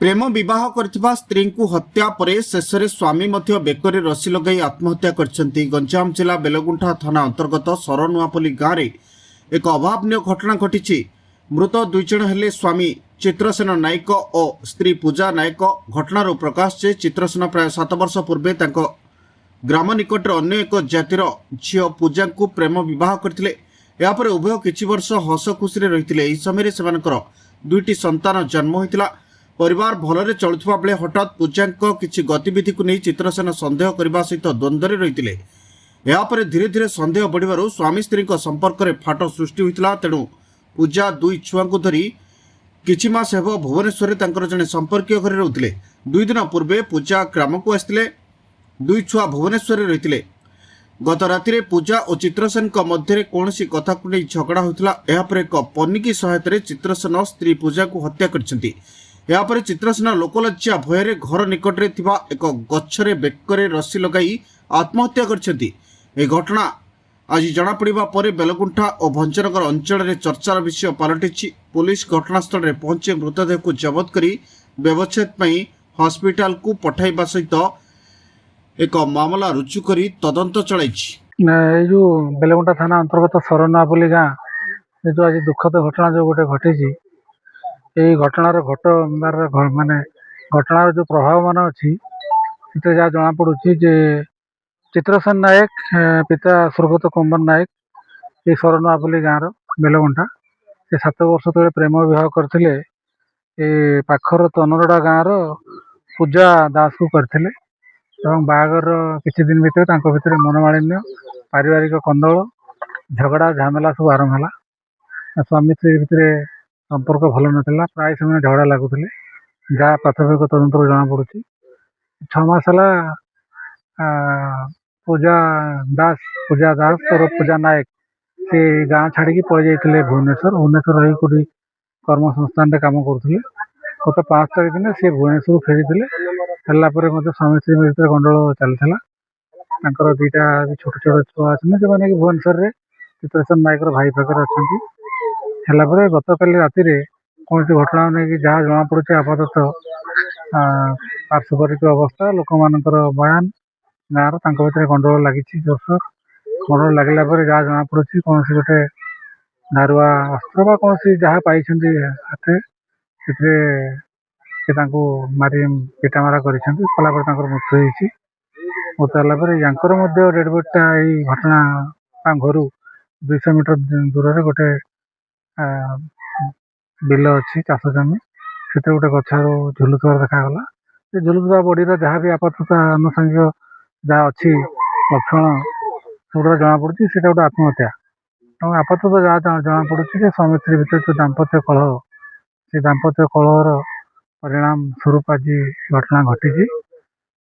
ପ୍ରେମ ବିବାହ କରିଥିବା ସ୍ତ୍ରୀଙ୍କୁ ହତ୍ୟା ପରେ ଶେଷରେ ସ୍ୱାମୀ ମଧ୍ୟ ବେକରେ ରସି ଲଗାଇ ଆତ୍ମହତ୍ୟା କରିଛନ୍ତି। ଗଞ୍ଜାମ ଜିଲ୍ଲା ବେଲଗୁଣ୍ଠା ଥାନା ଅନ୍ତର୍ଗତ ସରନୂଆପଲ୍ଲୀ ଗାଁରେ ଏକ ଅଭାବନୀୟ ଘଟଣା ଘଟିଛି। ମୃତ ଦୁଇ ଜଣ ହେଲେ ସ୍ୱାମୀ ଚିତ୍ରସେନ ନାୟକ ଓ ସ୍ତ୍ରୀ ପୂଜା ନାୟକ। ଘଟଣାରୁ ପ୍ରକାଶ ଯେ ଚିତ୍ରସେନ ପ୍ରାୟ 7 ବର୍ଷ ପୂର୍ବେ ତାଙ୍କ ଗ୍ରାମ ନିକଟରେ ଅନ୍ୟ ଏକ ଜାତିର ଝିଅ ପୂଜାଙ୍କୁ ପ୍ରେମ ବିବାହ କରିଥିଲେ। ଏହାପରେ ଉଭୟ କିଛି ବର୍ଷ ହସ ଖୁସିରେ ରହିଥିଲେ। ଏହି ସମୟରେ ସେମାନଙ୍କର 2ଟି ସନ୍ତାନ ଜନ୍ମ ହୋଇଥିଲା। परिवार भलरे चलुवा बेले हठात पूजा किसी गतिविधि को नहीं चित्रसेन सन्देह करने सहित द्वंद्व रही है। धीरे धीरे सन्देह बढ़िबारु स्वामी स्त्री संपर्क में फाट सृष्टि होता। तेणु पूजा दुई छुआ को धरी किछि मास हेब भुवनेश्वर जड़े संपर्कीय घर रोते। 2 दिन पूर्वे पूजा ग्राम को आसते। दुई छुआ भुवनेश्वर रही। गत राति पूजा और चित्रसेन मध्य कौन कथा को नहीं झगड़ा होता। एक पनिकी सहायता चित्रसेन स्त्री पूजा को हत्या करछंती। यापर चित्रसेन लोकलज्जा भୟରେ घर निकटରେ ଥିବା ଏକ ଗଛରେ ବେକରେ ରସି ଲଗାଇ ଆତ୍ମହତ୍ୟା କରିଛନ୍ତି। ଏହି ଘଟଣା ଆଜି ଜଣାପଡ଼ିବା ପରେ ବେଲଗୁଣ୍ଠା ଓ ଭଞ୍ଜନଗର ଅଞ୍ଚଳରେ ଚର୍ଚ୍ଚାର ବିଷୟ ପାଲଟିଛି। ପୁଲିସ ଘଟଣାସ୍ଥଳରେ ପହଞ୍ଚି ମୃତଦେହକୁ ଜବତ କରି ବ୍ୟବଚ୍ଛେଦ ପାଇଁ ହସ୍ପିଟାଲକୁ ପଠାଇବା ସହିତ ଏକ ମାମଲା ରୁଜୁ କରି ତଦନ୍ତ ଚଳାଇଛି। এই যে বেলগুଣ୍ଠା থানা অন্তর্গত ସରନୂଆପଲ୍ଲୀ ଗାଁ जो आज दुखद घटना जो गोटे घटी यही घटनार माने घटनार जो प्रभाव मान अच्छी जहाँ जना पड़ी जे चित्रसेन नायक पिता स्वर्गत कुंबर नायक ये सरनूआपल्ली गाँव बेलगुंठा से 7 वर्ष तले प्रेम विवाह करते पाखर तनरडा गाँव पूजा दास को करते बाहागर किसी दिन भितर मनमालिन्य पारिवारिक कंदल झगड़ा झमेला सब आरंभ है। स्वामी स्त्री भितर संपर्क भल नाला प्राय समय झगड़ा लगुले जहाँ प्राथमिक तदंत जना पड़ी 6 मास है पूजा दास और पूजा नायक से गाँ छाड़ी पड़े जाते भुवनेश्वर रही कर्म संस्थान काम करुले। गत 5 तारीख दिन सी भुवनेश्वर फेरी स्वामी स्त्री भर गंडल चलता। 2टा छोट छोट छुआ अच्छे जो मैंने भुवनेश्वर चित्रसेन नायक भाई पाखे अच्छा। गत काली राति कौन सी घटना नहीं जहाँ जना पड़ी आपातत पार्श्वरिक अवस्था लोक मान बयान गाँव भर गंडल लगी जोरसोर गंडल लगला जहाँ जना पड़ी कौन सी गोटे धारुआ अस्त्र कौन सी जहाँ पाई हाथ से मारी पिटामारा कलापर मृत्यु होती। मृत्यु डेडबडीटा यही घटना घर 200 मीटर दूर से गोटे बिल अच्छी चाष जमी से गोटे गचार झुलुवर देखागला। झुलुवा बॉडीर जहाँ भी आपातत आनुषंगिक जहाँ अच्छी लक्षण सब जना पड़ी से गोटे आत्महत्या। आपातत जहाँ जना पड़ी स्वामी स्त्री भितर जो दाम्पत्य कलह से दाम्पत्य कलहर परिणाम स्वरूप आज घटना घटी।